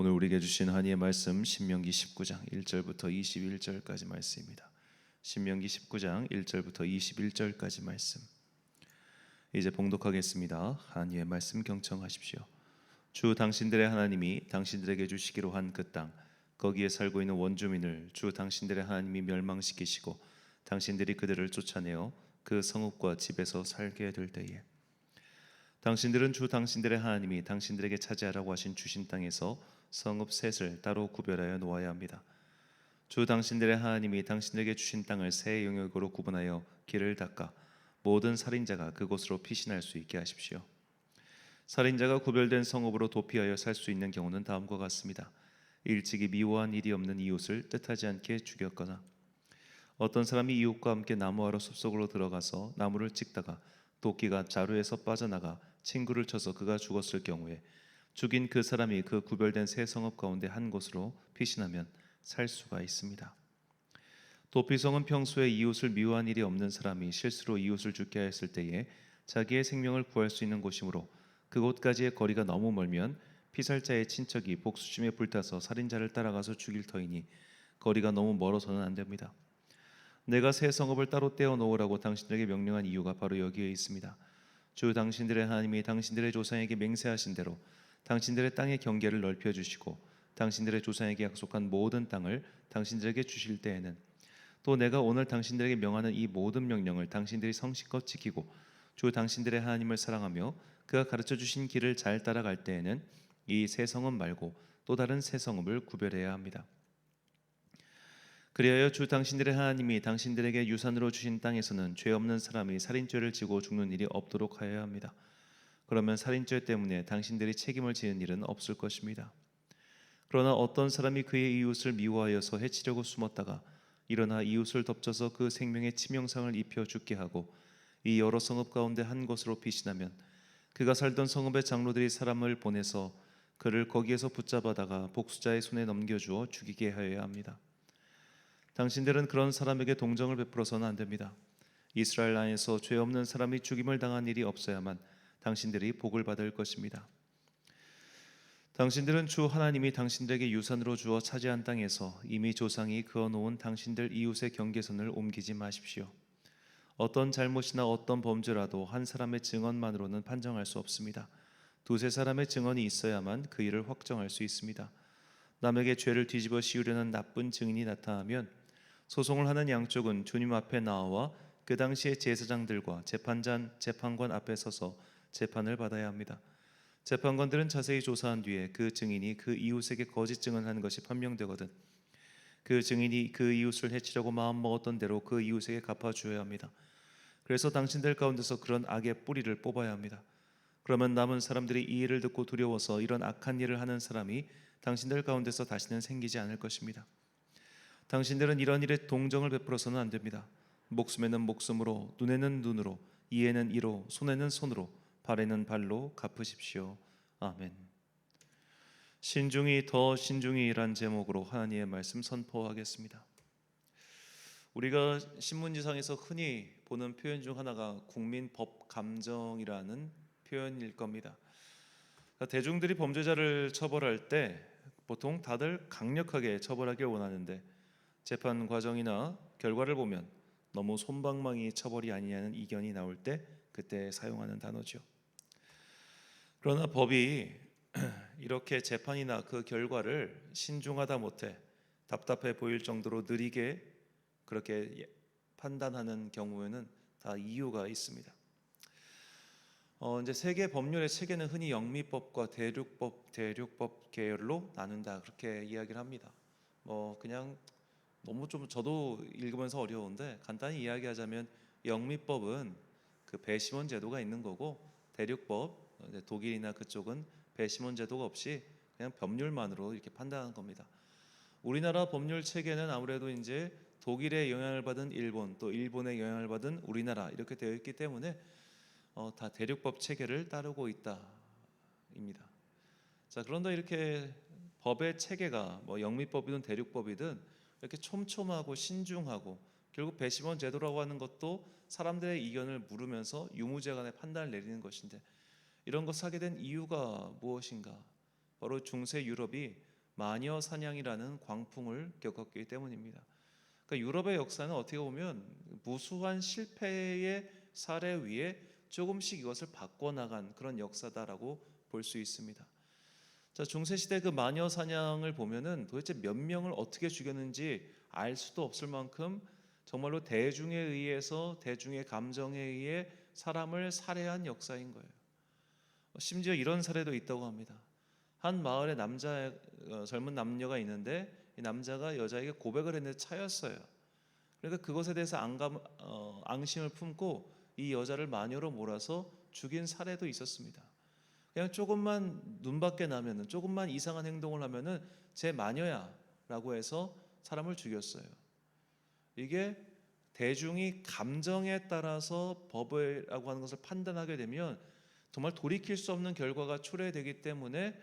오늘 우리에게 주신 하나님의 말씀 신명기 19장 1절부터 21절까지 말씀입니다. 신명기 19장 1절부터 21절까지 말씀. 이제 봉독하겠습니다. 하나님의 말씀 경청하십시오. 주 당신들의 하나님이 당신들에게 주시기로 한 그 땅, 거기에 살고 있는 원주민을 주 당신들의 하나님이 멸망시키시고 당신들이 그들을 쫓아내어 그 성읍과 집에서 살게 될 때에 당신들은 주 당신들의 하나님이 당신들에게 차지하라고 하신 주신 땅에서 성읍 셋을 따로 구별하여 놓아야 합니다. 주 당신들의 하나님이 당신들에게 주신 땅을 세 영역으로 구분하여 길을 닦아 모든 살인자가 그곳으로 피신할 수 있게 하십시오. 살인자가 구별된 성읍으로 도피하여 살 수 있는 경우는 다음과 같습니다. 일찍이 미워한 일이 없는 이웃을 뜻하지 않게 죽였거나, 어떤 사람이 이웃과 함께 나무하러 숲속으로 들어가서 나무를 찍다가 도끼가 자루에서 빠져나가 친구를 쳐서 그가 죽었을 경우에 죽인 그 사람이 그 구별된 세 성읍 가운데 한 곳으로 피신하면 살 수가 있습니다. 도피성은 평소에 이웃을 미워한 일이 없는 사람이 실수로 이웃을 죽게 하였을 때에 자기의 생명을 구할 수 있는 곳이므로 그곳까지의 거리가 너무 멀면 피살자의 친척이 복수심에 불타서 살인자를 따라가서 죽일 터이니 거리가 너무 멀어서는 안 됩니다. 내가 새 성읍을 따로 떼어 놓으라고 당신들에게 명령한 이유가 바로 여기에 있습니다. 주 당신들의 하나님이 당신들의 조상에게 맹세하신 대로 당신들의 땅의 경계를 넓혀주시고 당신들의 조상에게 약속한 모든 땅을 당신들에게 주실 때에는, 또 내가 오늘 당신들에게 명하는 이 모든 명령을 당신들이 성실껏 지키고 주 당신들의 하나님을 사랑하며 그가 가르쳐 주신 길을 잘 따라갈 때에는 이 새 성읍 말고 또 다른 새 성읍을 구별해야 합니다. 그리하여 주 당신들의 하나님이 당신들에게 유산으로 주신 땅에서는 죄 없는 사람이 살인죄를 지고 죽는 일이 없도록 하여야 합니다. 그러면 살인죄 때문에 당신들이 책임을 지는 일은 없을 것입니다. 그러나 어떤 사람이 그의 이웃을 미워하여서 해치려고 숨었다가 일어나 이웃을 덮쳐서 그 생명에 치명상을 입혀 죽게 하고 이 여러 성읍 가운데 한 곳으로 피신하면 그가 살던 성읍의 장로들이 사람을 보내서 그를 거기에서 붙잡아다가 복수자의 손에 넘겨주어 죽이게 하여야 합니다. 당신들은 그런 사람에게 동정을 베풀어서는 안 됩니다. 이스라엘 안에서 죄 없는 사람이 죽임을 당한 일이 없어야만 당신들이 복을 받을 것입니다. 당신들은 주 하나님이 당신들에게 유산으로 주어 차지한 땅에서 이미 조상이 그어놓은 당신들 이웃의 경계선을 옮기지 마십시오. 어떤 잘못이나 어떤 범죄라도 한 사람의 증언만으로는 판정할 수 없습니다. 두세 사람의 증언이 있어야만 그 일을 확정할 수 있습니다. 남에게 죄를 뒤집어 씌우려는 나쁜 증인이 나타나면 소송을 하는 양쪽은 주님 앞에 나와 그 당시의 제사장들과 재판관 앞에 서서 재판을 받아야 합니다. 재판관들은 자세히 조사한 뒤에 그 증인이 그 이웃에게 거짓 증언한 것이 판명되거든 그 증인이 그 이웃을 해치려고 마음먹었던 대로 그 이웃에게 갚아주어야 합니다. 그래서 당신들 가운데서 그런 악의 뿌리를 뽑아야 합니다. 그러면 남은 사람들이 이 일을 듣고 두려워서 이런 악한 일을 하는 사람이 당신들 가운데서 다시는 생기지 않을 것입니다. 당신들은 이런 일에 동정을 베풀어서는 안 됩니다. 목숨에는 목숨으로, 눈에는 눈으로, 이에는 이로, 손에는 손으로, 발에는 발로 갚으십시오. 아멘. 신중히 더 신중히란 제목으로 하나님의 말씀 선포하겠습니다. 우리가 신문지상에서 흔히 보는 표현 중 하나가 국민법감정이라는 표현일 겁니다. 대중들이 범죄자를 처벌할 때 보통 다들 강력하게 처벌하길 원하는데 재판 과정이나 결과를 보면 너무 솜방망이 처벌이 아니냐는 이견이 나올 때 그때 사용하는 단어죠. 그러나 법이 이렇게 재판이나 그 결과를 신중하다 못해 답답해 보일 정도로 느리게 그렇게 판단하는 경우에는 다 이유가 있습니다. 이제 세계 법률의 체계는 흔히 영미법과 대륙법 계열로 나눈다 그렇게 이야기를 합니다. 그냥 너무 좀 저도 읽으면서 어려운데 간단히 이야기하자면 영미법은 그 배심원 제도가 있는 거고 대륙법 독일이나 그쪽은 배심원 제도가 없이 그냥 법률만으로 이렇게 판단하는 겁니다. 우리나라 법률 체계는 아무래도 이제 독일의 영향을 받은 일본, 또 일본의 영향을 받은 우리나라 이렇게 되어 있기 때문에 다 대륙법 체계를 따르고 있다입니다. 자, 그런데 이렇게 법의 체계가 영미법이든 대륙법이든 이렇게 촘촘하고 신중하고 결국 배심원 제도라고 하는 것도 사람들의 이견을 물으면서 유무죄간의 판단을 내리는 것인데 이런 것을 하게 된 이유가 무엇인가? 바로 중세 유럽이 마녀 사냥이라는 광풍을 겪었기 때문입니다. 그러니까 유럽의 역사는 어떻게 보면 무수한 실패의 사례 위에 조금씩 이것을 바꿔나간 그런 역사다라고 볼 수 있습니다. 자, 중세시대 그 마녀 사냥을 보면은 도대체 몇 명을 어떻게 죽였는지 알 수도 없을 만큼 정말로 대중에 의해서, 대중의 감정에 의해 사람을 살해한 역사인 거예요. 심지어 이런 사례도 있다고 합니다. 한 마을에 젊은 남녀가 있는데 이 남자가 여자에게 고백을 했는데 차였어요. 그러니까 그것에 대해서 앙심을 품고 이 여자를 마녀로 몰아서 죽인 사례도 있었습니다. 그냥 조금만 눈밖에 나면은, 조금만 이상한 행동을 하면은 제 마녀야라고 해서 사람을 죽였어요. 이게 대중이 감정에 따라서 법이라고 하는 것을 판단하게 되면 정말 돌이킬 수 없는 결과가 초래되기 때문에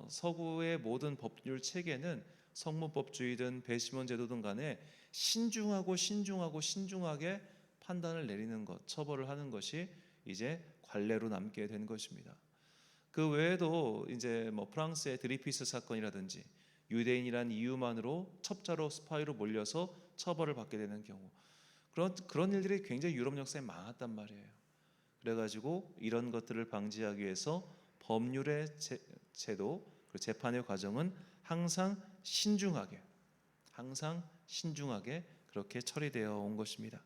서구의 모든 법률 체계는 성문법주의든 배심원 제도든 간에 신중하게 판단을 내리는 것, 처벌을 하는 것이 이제 관례로 남게 된 것입니다. 그 외에도 이제 프랑스의 드리피스 사건이라든지 유대인이란 이유만으로 첩자로 스파이로 몰려서 처벌을 받게 되는 경우, 그런 일들이 굉장히 유럽 역사에 많았단 말이에요. 그래가지고 이런 것들을 방지하기 위해서 법률의 제도, 그리고 재판의 과정은 항상 신중하게 그렇게 처리되어 온 것입니다.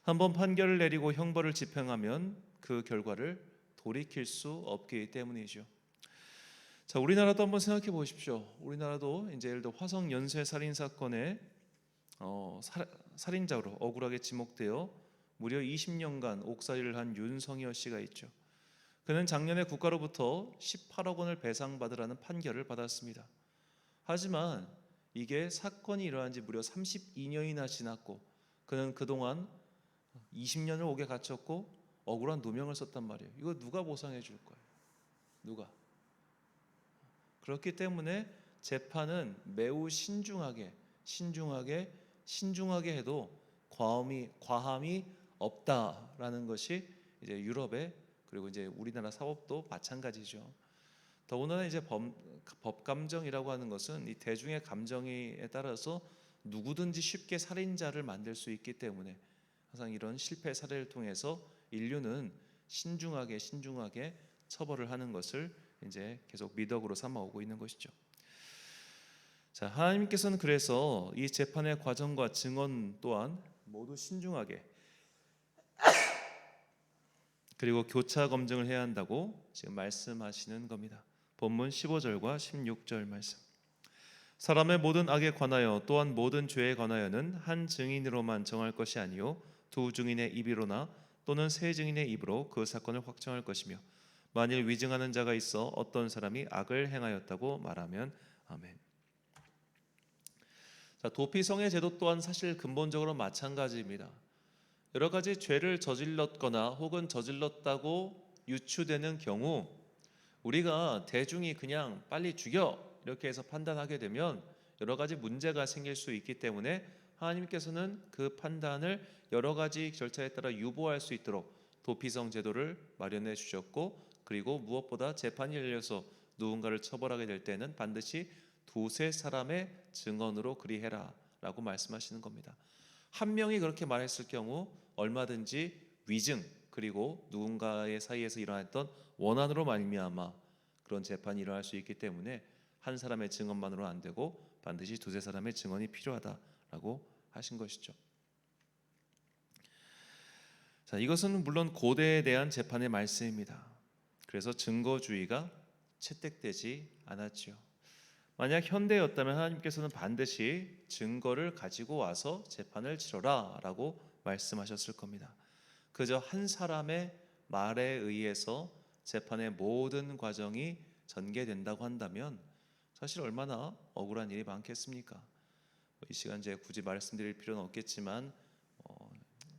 한번 판결을 내리고 형벌을 집행하면 그 결과를 돌이킬 수 없기 때문이죠. 자, 우리나라도 한번 생각해 보십시오. 우리나라도 이제 예를 들어 화성 연쇄 살인 사건에 살인자로 억울하게 지목되어 무려 20년간 옥살이를 한 윤성여 씨가 있죠. 그는 작년에 국가로부터 18억 원을 배상받으라는 판결을 받았습니다. 하지만 이게 사건이 일어난 지 무려 32년이나 지났고 그는 그동안 20년을 옥에 갇혔고 억울한 누명을 썼단 말이에요. 이거 누가 보상해 줄 거예요? 누가? 그렇기 때문에 재판은 매우 신중하게 해도 과함이 없다라는 것이 이제 유럽의, 그리고 이제 우리나라 사법도 마찬가지죠. 더군다나 이제 법 감정이라고 하는 것은 이 대중의 감정에 따라서 누구든지 쉽게 살인자를 만들 수 있기 때문에 항상 이런 실패 사례를 통해서 인류는 신중하게 처벌을 하는 것을 이제 계속 미덕으로 삼아오고 있는 것이죠. 자, 하나님께서는 그래서 이 재판의 과정과 증언 또한 모두 신중하게 그리고 교차 검증을 해야 한다고 지금 말씀하시는 겁니다. 본문 15절과 16절 말씀. 사람의 모든 악에 관하여 또한 모든 죄에 관하여는 한 증인으로만 정할 것이 아니요 두 증인의 입으로나 또는 세 증인의 입으로 그 사건을 확정할 것이며 만일 위증하는 자가 있어 어떤 사람이 악을 행하였다고 말하면 아멘. 자, 도피성의 제도 또한 사실 근본적으로 마찬가지입니다. 여러 가지 죄를 저질렀거나 혹은 저질렀다고 유추되는 경우 우리가 대중이 그냥 빨리 죽여 이렇게 해서 판단하게 되면 여러 가지 문제가 생길 수 있기 때문에 하나님께서는 그 판단을 여러 가지 절차에 따라 유보할 수 있도록 도피성 제도를 마련해 주셨고, 그리고 무엇보다 재판이 열려서 누군가를 처벌하게 될 때는 반드시 두세 사람의 증언으로 그리해라 라고 말씀하시는 겁니다. 한 명이 그렇게 말했을 경우 얼마든지 위증 그리고 누군가의 사이에서 일어났던 원한으로 말미암아 그런 재판이 일어날 수 있기 때문에 한 사람의 증언만으로는 안 되고 반드시 두세 사람의 증언이 필요하다라고 하신 것이죠. 자, 이것은 물론 고대에 대한 재판의 말씀입니다. 그래서 증거주의가 채택되지 않았지요. 만약 현대였다면 하나님께서는 반드시 증거를 가지고 와서 재판을 치러라 라고 말씀하셨을 겁니다. 그저 한 사람의 말에 의해서 재판의 모든 과정이 전개된다고 한다면 사실 얼마나 억울한 일이 많겠습니까? 이 시간 제가 굳이 말씀드릴 필요는 없겠지만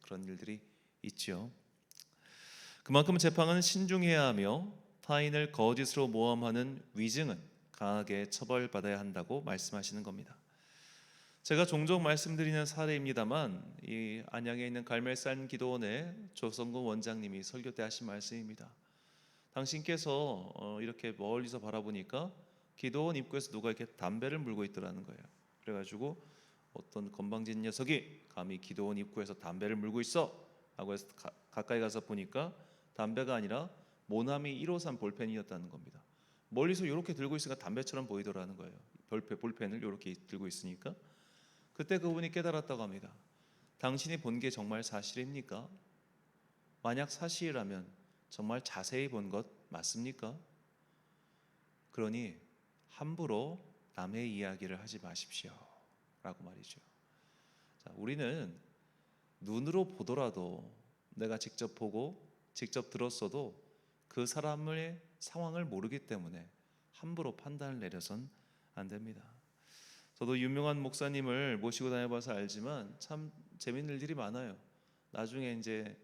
그런 일들이 있지요. 그만큼 재판은 신중해야 하며 타인을 거짓으로 모함하는 위증은 강하게 처벌받아야 한다고 말씀하시는 겁니다. 제가 종종 말씀드리는 사례입니다만 이 안양에 있는 갈멜산 기도원의 조성근 원장님이 설교 때 하신 말씀입니다. 당신께서 이렇게 멀리서 바라보니까 기도원 입구에서 누가 이렇게 담배를 물고 있더라는 거예요. 그래가지고 어떤 건방진 녀석이 감히 기도원 입구에서 담배를 물고 있어 하고 해서 가까이 가서 보니까 담배가 아니라 모나미 153 볼펜이었다는 겁니다. 멀리서 이렇게 들고 있으니까 담배처럼 보이더라는 거예요. 볼펜을 이렇게 들고 있으니까. 그때 그분이 깨달았다고 합니다. 당신이 본 게 정말 사실입니까? 만약 사실이라면 정말 자세히 본 것 맞습니까? 그러니 함부로 남의 이야기를 하지 마십시오 라고 말이죠. 자, 우리는 눈으로 보더라도, 내가 직접 보고 직접 들었어도 그 사람의 상황을 모르기 때문에 함부로 판단을 내려선 안 됩니다. 저도 유명한 목사님을 모시고 다녀봐서 알지만 참 재밌는 일들이 많아요. 나중에 이제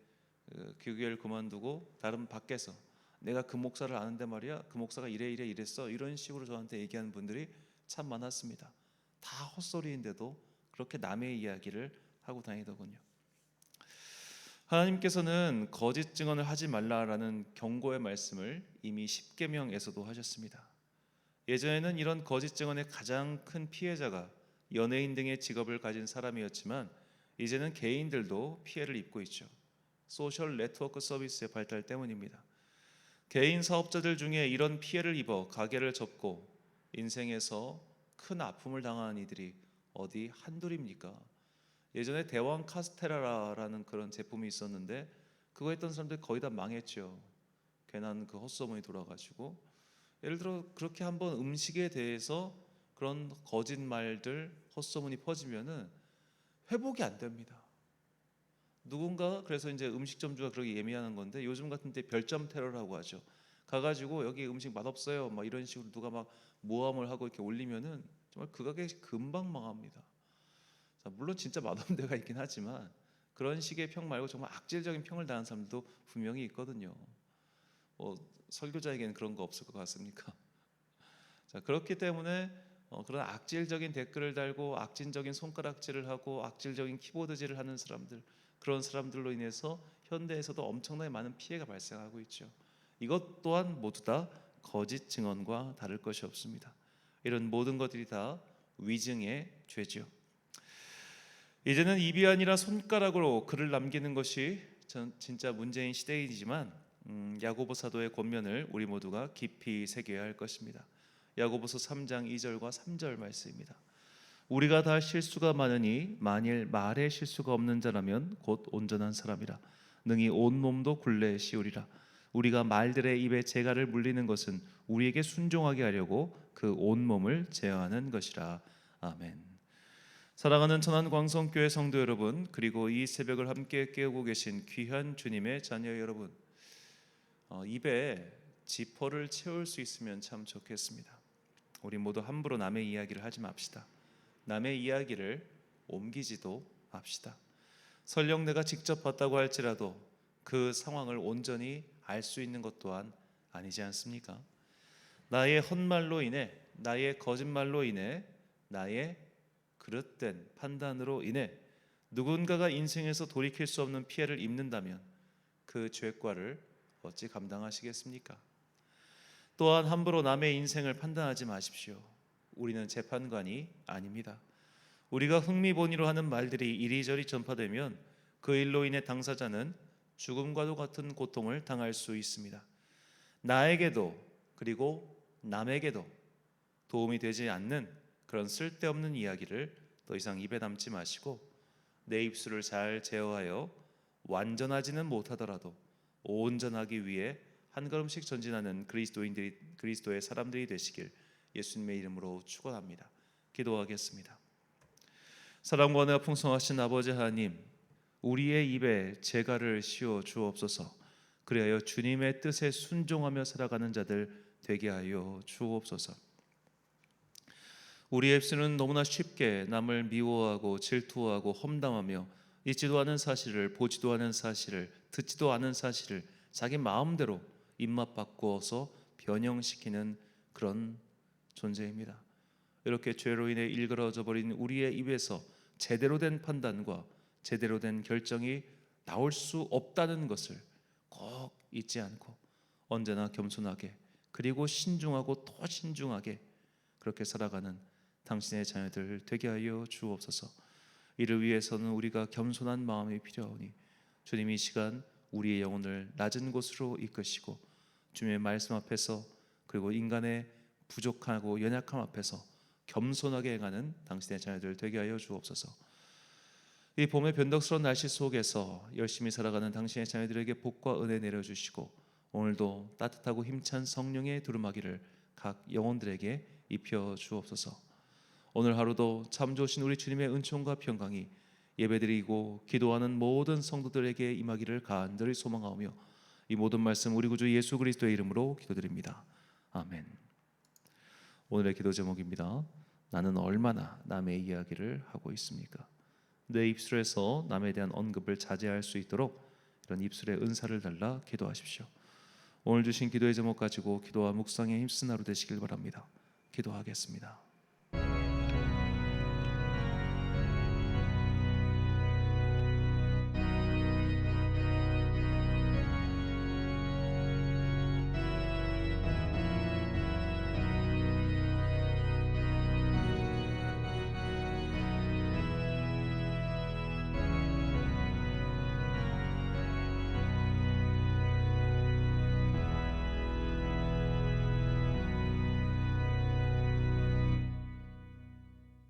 교회를 그만두고 다른 밖에서 내가 그 목사를 아는데 말이야, 그 목사가 이랬어, 이런 식으로 저한테 얘기하는 분들이 참 많았습니다. 다 헛소리인데도 그렇게 남의 이야기를 하고 다니더군요. 하나님께서는 거짓 증언을 하지 말라라는 경고의 말씀을 이미 십계명에서도 하셨습니다. 예전에는 이런 거짓 증언의 가장 큰 피해자가 연예인 등의 직업을 가진 사람이었지만 이제는 개인들도 피해를 입고 있죠. 소셜 네트워크 서비스의 발달 때문입니다. 개인 사업자들 중에 이런 피해를 입어 가게를 접고 인생에서 큰 아픔을 당한 이들이 어디 한둘입니까? 예전에 대왕 카스테라라는 그런 제품이 있었는데 그거 했던 사람들 거의 다 망했죠. 괜한 그 헛소문이 돌아가지고. 예를 들어 그렇게 한번 음식에 대해서 그런 거짓말들, 헛소문이 퍼지면은 회복이 안 됩니다. 누군가 그래서 이제 음식점주가 그렇게 예민한 건데 요즘 같은 때 별점 테러라고 하죠. 가가지고 여기 음식 맛없어요 막 이런 식으로 누가 막 모함을 하고 이렇게 올리면은 정말 그 가게 금방 망합니다. 자, 물론 진짜 맛없는 데가 있긴 하지만 그런 식의 평 말고 정말 악질적인 평을 당한 사람도 분명히 있거든요. 설교자에게는 그런 거 없을 것 같습니까? 자, 그렇기 때문에 그런 악질적인 댓글을 달고 악질적인 손가락질을 하고 악질적인 키보드질을 하는 사람들, 그런 사람들로 인해서 현대에서도 엄청나게 많은 피해가 발생하고 있죠. 이것 또한 모두 다 거짓 증언과 다를 것이 없습니다. 이런 모든 것들이 다 위증의 죄죠. 이제는 입이 아니라 손가락으로 글을 남기는 것이 진짜 문제인 시대이지만 야고보 사도의 권면을 우리 모두가 깊이 새겨야 할 것입니다. 야고보서 3장 2절과 3절 말씀입니다. 우리가 다 실수가 많으니 만일 말에 실수가 없는 자라면 곧 온전한 사람이라 능히 온 몸도 굴레 씌우리라. 우리가 말들의 입에 재갈을 물리는 것은 우리에게 순종하게 하려고 그 온 몸을 제어하는 것이라. 아멘. 사랑하는 천안광성교회 성도 여러분, 그리고 이 새벽을 함께 깨우고 계신 귀한 주님의 자녀 여러분, 입에 지퍼를 채울 수 있으면 참 좋겠습니다. 우리 모두 함부로 남의 이야기를 하지 맙시다. 남의 이야기를 옮기지도 맙시다. 설령 내가 직접 봤다고 할지라도 그 상황을 온전히 알 수 있는 것 또한 아니지 않습니까? 나의 헛말로 인해, 나의 거짓말로 인해, 나의 그릇된 판단으로 인해 누군가가 인생에서 돌이킬 수 없는 피해를 입는다면 그 죄과를 어찌 감당하시겠습니까? 또한 함부로 남의 인생을 판단하지 마십시오. 우리는 재판관이 아닙니다. 우리가 흥미본의로 하는 말들이 이리저리 전파되면 그 일로 인해 당사자는 죽음과도 같은 고통을 당할 수 있습니다. 나에게도 그리고 남에게도 도움이 되지 않는 그런 쓸데없는 이야기를 더 이상 입에 담지 마시고 내 입술을 잘 제어하여 완전하지는 못하더라도 온전하기 위해 한 걸음씩 전진하는 그리스도의 사람들이 되시길 예수님의 이름으로 축원합니다. 기도하겠습니다. 사랑과 은혜가 풍성하신 아버지 하나님, 우리의 입에 재갈을 씌워 주옵소서. 그리하여 주님의 뜻에 순종하며 살아가는 자들 되게 하여 주옵소서. 우리의 입술은 너무나 쉽게 남을 미워하고 질투하고 험담하며 잊지도 않은 사실을, 보지도 않은 사실을, 듣지도 않은 사실을 자기 마음대로 입맛 바꾸어서 변형시키는 그런 존재입니다. 이렇게 죄로 인해 일그러져 버린 우리의 입에서 제대로 된 판단과 제대로 된 결정이 나올 수 없다는 것을 꼭 잊지 않고 언제나 겸손하게, 그리고 신중하고 또 신중하게 그렇게 살아가는 당신의 자녀들 되게 하여 주옵소서. 이를 위해서는 우리가 겸손한 마음이 필요하오니 주님 이 시간 우리의 영혼을 낮은 곳으로 이끄시고 주님의 말씀 앞에서 그리고 인간의 부족하고 연약함 앞에서 겸손하게 행하는 당신의 자녀들 되게 하여 주옵소서. 이 봄의 변덕스러운 날씨 속에서 열심히 살아가는 당신의 자녀들에게 복과 은혜 내려주시고 오늘도 따뜻하고 힘찬 성령의 두루마기를 각 영혼들에게 입혀 주옵소서. 오늘 하루도 참 좋으신 우리 주님의 은총과 평강이 예배드리고 기도하는 모든 성도들에게 임하기를 간절히 소망하오며 이 모든 말씀 우리 구주 예수 그리스도의 이름으로 기도드립니다. 아멘. 오늘의 기도 제목입니다. 나는 얼마나 남의 이야기를 하고 있습니까? 내 입술에서 남에 대한 언급을 자제할 수 있도록 이런 입술의 은사를 달라 기도하십시오. 오늘 주신 기도의 제목 가지고 기도와 묵상에 힘쓴 하루 되시길 바랍니다. 기도하겠습니다.